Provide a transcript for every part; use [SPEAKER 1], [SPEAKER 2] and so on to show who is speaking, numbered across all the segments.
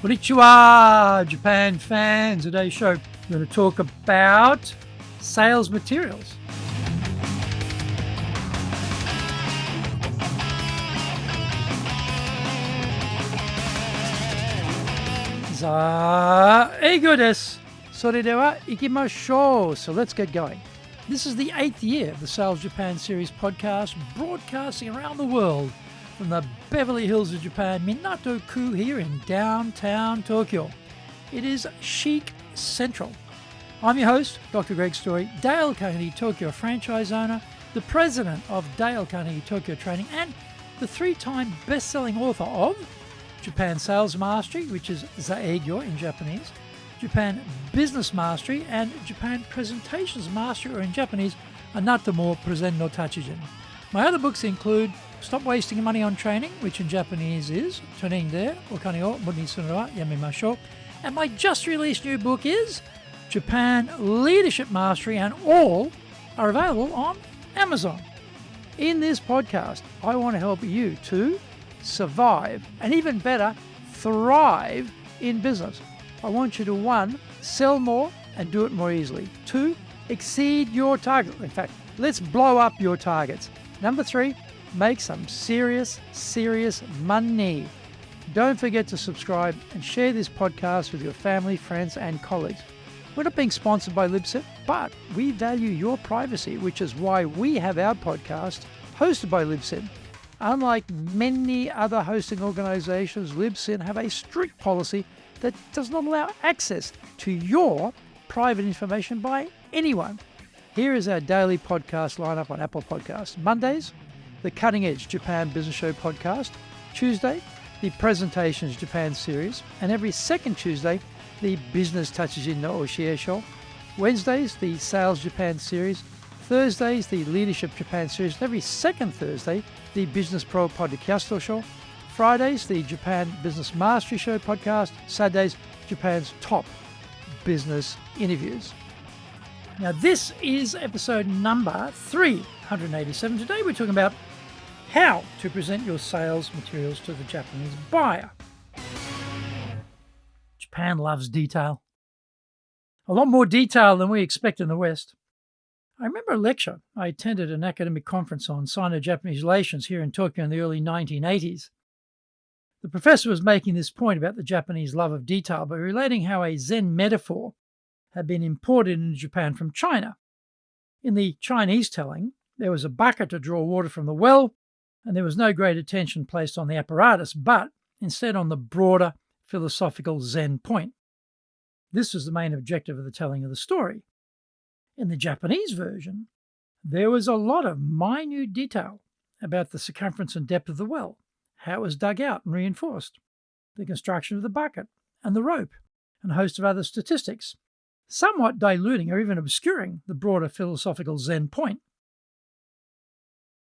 [SPEAKER 1] Konnichiwa, Japan fans. Today's show, we're going to talk about sales materials. Eigo desu. それでは行きましょう. So let's get going. This is the 8th year of the Sales Japan series podcast, broadcasting around the world from the Beverly Hills of Japan, Minato-ku here in downtown Tokyo. It is chic central. I'm your host, Dr. Greg Story, Dale Carnegie Tokyo franchise owner, the president of Dale Carnegie Tokyo Training, and the 3-time best-selling author of Japan Sales Mastery, which is Zaegyo in Japanese, Japan Business Mastery, and Japan Presentations Mastery, or in Japanese, Anata mo Presen no Tachijin. My other books include Stop Wasting Money on Training, which in Japanese is Tonin de Okane o Moni Sunu wa Yamemashou, and my just released new book is Japan Leadership Mastery, and all are available on Amazon. In this podcast, I want to help you to survive, and even better, thrive in business. I want you to 1, sell more and do it more easily. 2, exceed your target. In fact, let's blow up your targets. Number 3, make some serious money. Don't forget to subscribe and share this podcast with your family, friends, and colleagues. We're not being sponsored by Libsyn, but we value your privacy, which is why we have our podcast hosted by Libsyn. Unlike many other hosting organizations, Libsyn have a strict policy that does not allow access to your private information by anyone. Here is our daily podcast lineup on Apple Podcasts. Mondays, the Cutting Edge Japan Business Show podcast. Tuesday, the Presentations Japan series. And every second Tuesday, the Business Tachijin no Oshie Show. Wednesdays, the Sales Japan series. Thursdays, the Leadership Japan series. And every second Thursday, the Business Pro Podcast Show. Fridays, the Japan Business Mastery Show podcast. Saturdays, Japan's top business interviews. Now, this is episode number 387. Today, we're talking about how to present your sales materials to the Japanese buyer. Japan loves detail. A lot more detail than we expect in the West. I remember a lecture I attended at an academic conference on Sino-Japanese relations here in Tokyo in the early 1980s. The professor was making this point about the Japanese love of detail by relating how a Zen metaphor had been imported into Japan from China. In the Chinese telling, there was a bucket to draw water from the well, and there was no great attention placed on the apparatus, but instead on the broader philosophical Zen point. This was the main objective of the telling of the story. In the Japanese version, there was a lot of minute detail about the circumference and depth of the well, how it was dug out and reinforced, the construction of the bucket and the rope, and a host of other statistics, somewhat diluting or even obscuring the broader philosophical Zen point.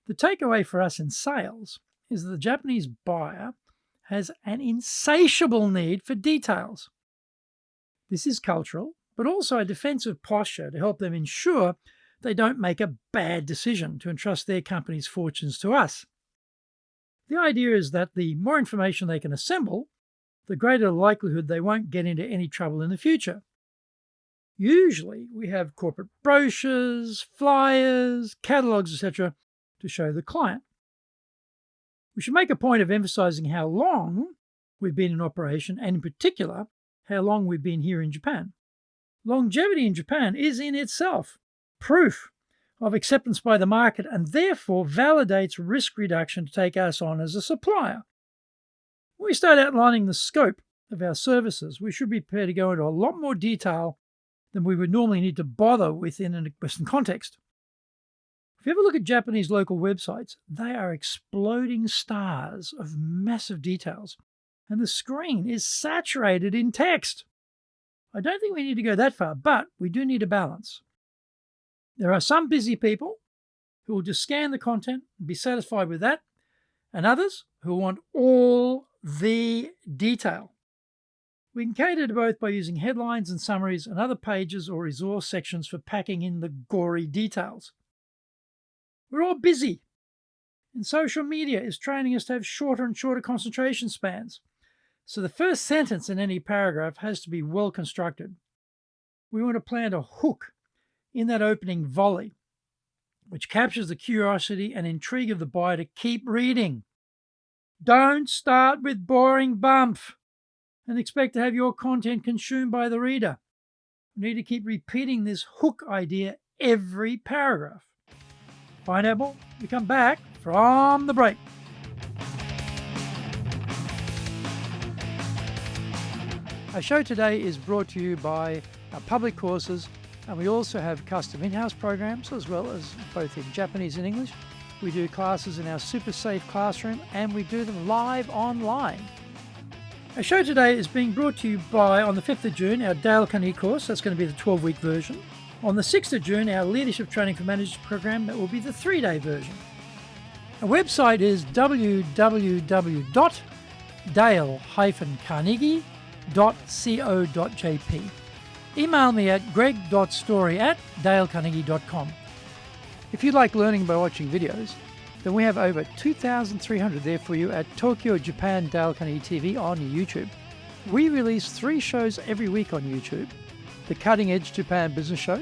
[SPEAKER 1] The takeaway for us in sales is that the Japanese buyer has an insatiable need for details. This is cultural, but also a defensive posture to help them ensure they don't make a bad decision to entrust their company's fortunes to us. The idea is that the more information they can assemble, the greater the likelihood they won't get into any trouble in the future. Usually, we have corporate brochures, flyers, catalogs, etc. to show the client. We should make a point of emphasizing how long we've been in operation, and in particular, how long we've been here in Japan. Longevity in Japan is in itself proof of acceptance by the market, and therefore validates risk reduction to take us on as a supplier. When we start outlining the scope of our services, we should be prepared to go into a lot more detail than we would normally need to bother with in a Western context. If you ever look at Japanese local websites, they are exploding stars of massive details, and the screen is saturated in text. I don't think we need to go that far, but we do need a balance. There are some busy people who will just scan the content and be satisfied with that, and others who want all the detail. We can cater to both by using headlines and summaries and other pages or resource sections for packing in the gory details. We're all busy, and social media is training us to have shorter and shorter concentration spans. So the first sentence in any paragraph has to be well constructed. We want to plant a hook in that opening volley, which captures the curiosity and intrigue of the buyer to keep reading. Don't start with boring bump and expect to have your content consumed by the reader. You need to keep repeating this hook idea every paragraph. Find out more when we come back from the break. Our show today is brought to you by our public courses, and we also have custom in-house programs as well as both in Japanese and English. We do classes in our super safe classroom and we do them live online. Our show today is being brought to you by, on the 5th of June, our Dale Carnegie course. That's going to be the 12-week version. On the 6th of June, our Leadership Training for Managers program. That will be the 3-day version. Our website is www.dale-carnegie.co.jp. Email me at greg.story@dalecarnegie.com. If you like learning by watching videos, then we have over 2,300 there for you at Tokyo, Japan, Dale Carnegie TV on YouTube. We release 3 shows every week on YouTube. The Cutting Edge Japan Business Show,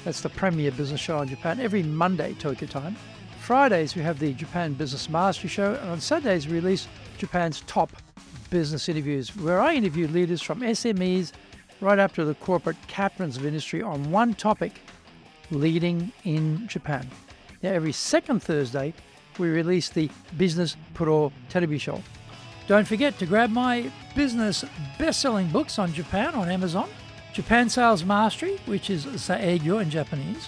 [SPEAKER 1] that's the premier business show in Japan, every Monday Tokyo time. Fridays we have the Japan Business Mastery Show, and on Saturdays we release Japan's top business interviews, where I interview leaders from SMEs right up to the corporate captains of industry on one topic: leading in Japan. Now, every second Thursday, we release the Business Pro Television Show. Don't forget to grab my business best-selling books on Japan on Amazon: Japan Sales Mastery, which is Saegyo in Japanese,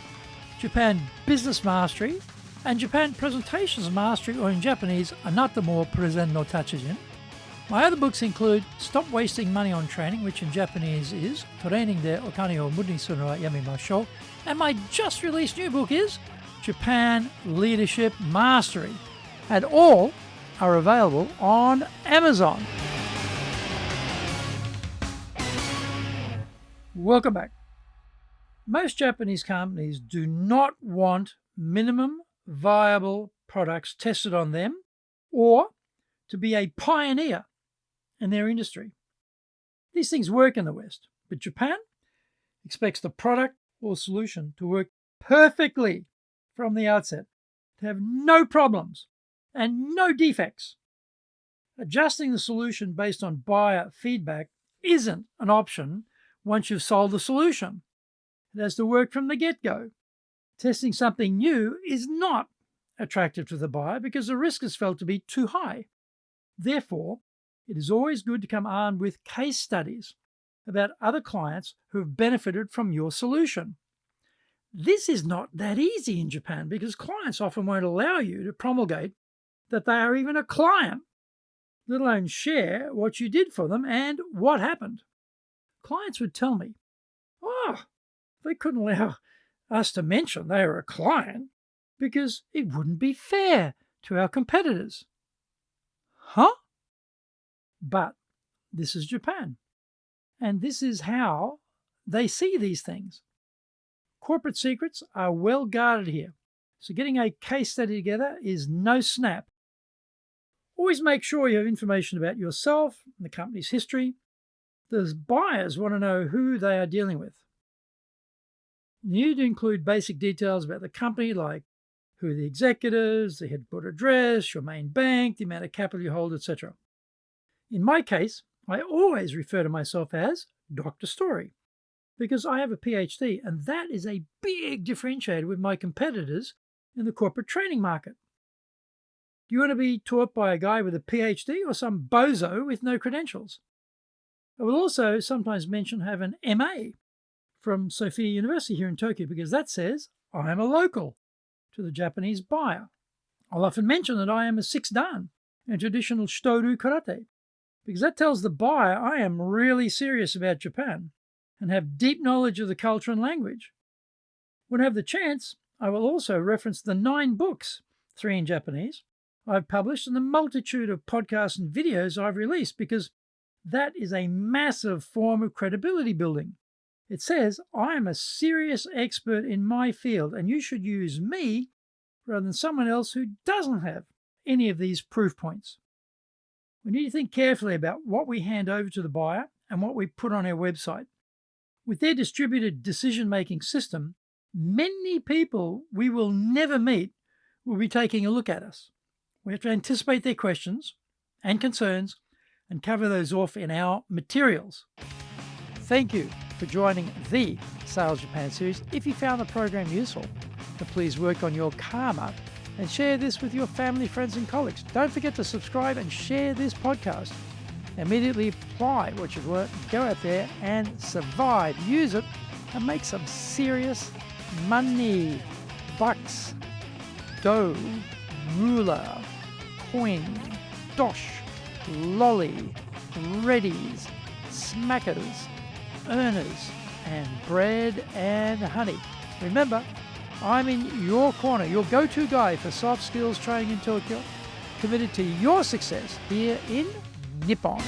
[SPEAKER 1] Japan Business Mastery, and Japan Presentations Mastery, or in Japanese, Anata mo Presen no Tachijin. My other books include Stop Wasting Money on Training, which in Japanese is Training de Okane o Muda ni suru no wa yamemashou, and my just released new book is Japan Leadership Mastery, and all are available on Amazon. Welcome back. Most Japanese companies do not want minimum viable products tested on them or to be a pioneer in their industry. These things work in the West, but Japan expects the product or solution to work perfectly from the outset, to have no problems and no defects. Adjusting the solution based on buyer feedback isn't an option once you've sold the solution. It has to work from the get-go. Testing something new is not attractive to the buyer because the risk is felt to be too high. Therefore, it is always good to come armed with case studies about other clients who have benefited from your solution. This is not that easy in Japan because clients often won't allow you to promulgate that they are even a client, let alone share what you did for them and what happened. Clients would tell me, they couldn't allow us to mention they are a client because it wouldn't be fair to our competitors. Huh? But this is Japan, and this is how they see these things. Corporate secrets are well guarded here, so getting a case study together is no snap. Always make sure you have information about yourself and the company's history. The buyers want to know who they are dealing with. You need to include basic details about the company, like who are the executives, the headquarters address, your main bank, the amount of capital you hold, etc. In my case, I always refer to myself as Dr. Story because I have a PhD, and that is a big differentiator with my competitors in the corporate training market. Do you want to be taught by a guy with a PhD or some bozo with no credentials? I will also sometimes mention have an MA from Sophia University here in Tokyo because that says I am a local to the Japanese buyer. I'll often mention that I am a 6 dan in traditional Shitoru karate because that tells the buyer I am really serious about Japan and have deep knowledge of the culture and language. When I have the chance, I will also reference the 9 books, 3 in Japanese, I've published and the multitude of podcasts and videos I've released because that is a massive form of credibility building. It says I am a serious expert in my field and you should use me rather than someone else who doesn't have any of these proof points. We need to think carefully about what we hand over to the buyer and what we put on our website. With their distributed decision-making system, many people we will never meet will be taking a look at us. We have to anticipate their questions and concerns and cover those off in our materials. Thank you for joining the Sales Japan series. If you found the program useful, then please work on your karma and share this with your family, friends, and colleagues. Don't forget to subscribe and share this podcast. Immediately apply what you've learned. Go out there and survive. Use it and make some serious money. Bucks, dough, ruler, coin, dosh, lolly, readies, smackers, earners, and bread and honey. Remember, I'm in your corner, your go-to guy for soft skills training in Tokyo, committed to your success here in Nippon.